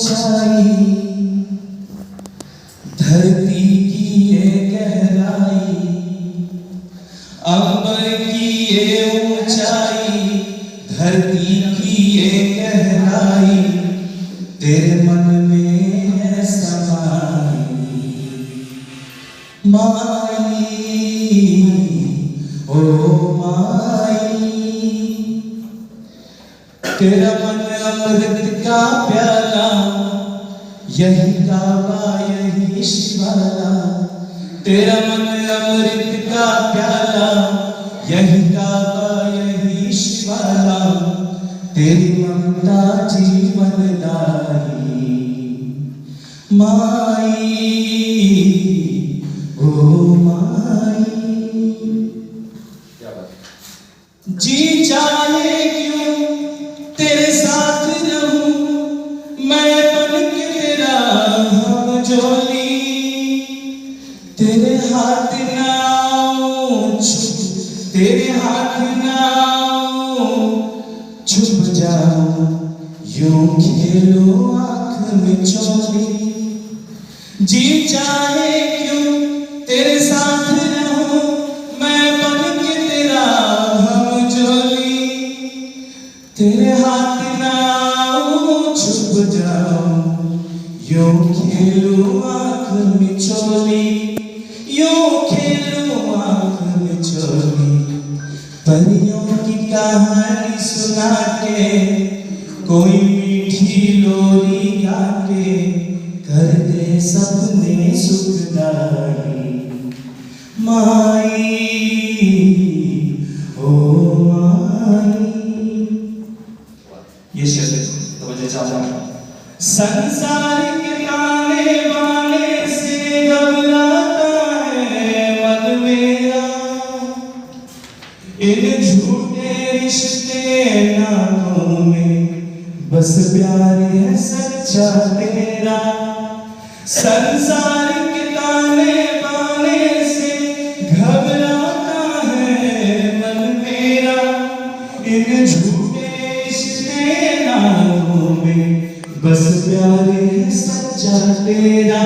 ऊंचाई, धरती की ये गहराई, अंबर की ये ऊंचाई, धरती की ये गहराई, तेरे मन में है समाई। माई ओ माई, तेरा मन अमृत का प्याला, यही काबा यही शिवाला। तेरा मन अमृत का प्याला, यही काबा यही शिवाला, तेरी ममता जीवन दाई। माई ओ माई, जी चाहे क्यों तेरे साथ रहूं, मैं बन के तेरा हम जोली, तेरे हाथ ना छुप, तेरे हाथ ना छुप जाऊं, यूं खेलो आंख में चोली। जी चाहे क्यों तेरे साथ रहूं, मैं बन के तेरा हम जोली, तेरे हाथ ना छुप जाऊं, यूं खेलूं आंख में चोली, यूं खेलूं आंख में चोली। परियों की कहानी सुना के, कोई मीठी लोरी गा के, कर दे सपने सुखदाई। माई ओ माई, ये शब्द तो वजह चाहता हूँ। संसार के ताने बाने से घबराता है मन मेरा, इन झूठे रिश्ते नातों में बस प्यार है सच्चा तेरा। संसार के ताने बाने से घबराता है मन मेरा, इन झूठे रिश्ते नातों में बस प्यार है सच्चा तेरा,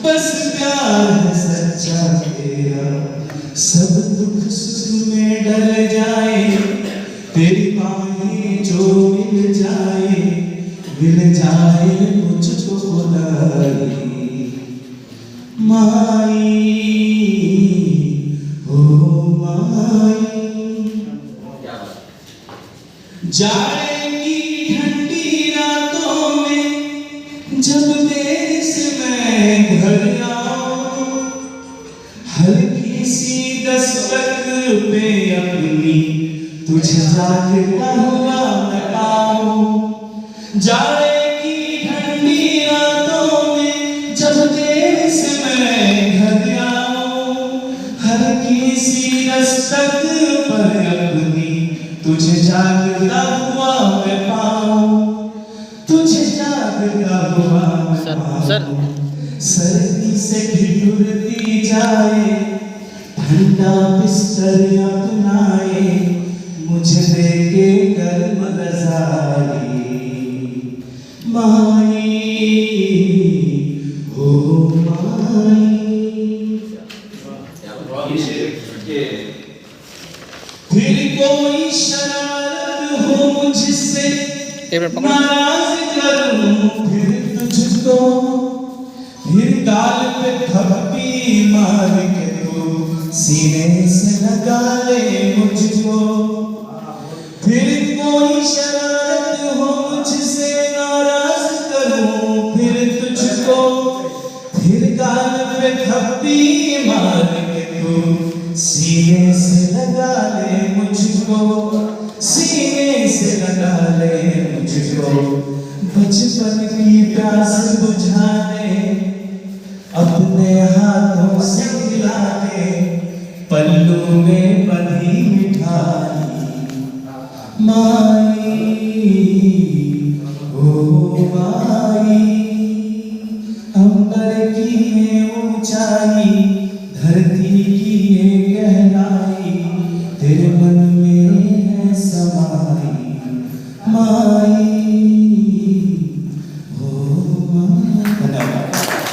बस प्यार है सच्चा तेरा। सब दुख सुख में डर जाए, तेरी बाहें जो मिल जाए मुझको बुलाई। माई ओ माई, जाएगी ठंडी रातों में जब देर से मैं घर आऊं, हल्की सी दस्तक पे अपनी तुझे जागता हुआ मैं पाऊं। जाएगी ठंडी रातों में जब देर से मैं घर आऊं, हल्की सी दस्तक पर अपनी तुझे जागता हुआ मैं पाऊं, तुझे जागता हुआ मैं पाऊं। सर्दी से ठिठुरती जाए, ठंडा बिस्तर अपनाए, मुझे देके गर्म रज़ाई। माई ओ माई, फिर कोई शरारत हो मुझसे, नाराज करूं फिर तुझको, फिर गाल पे थप्पी मार के तू सीने से लगा ले मुझको। फिर कोई शरारत हो मुझसे, नाराज करूं फिर तुझको, फिर गाल पे थप्पी मार के तू सीने से लगा ले मुझको, सीने से लगा ले मुझको। बचपन की प्यास बुझा दे, अपने हाथों से खिला दे, पल्लू में बंधी मिठाई। माई ओ माई, अंबर की ये ऊंचाई,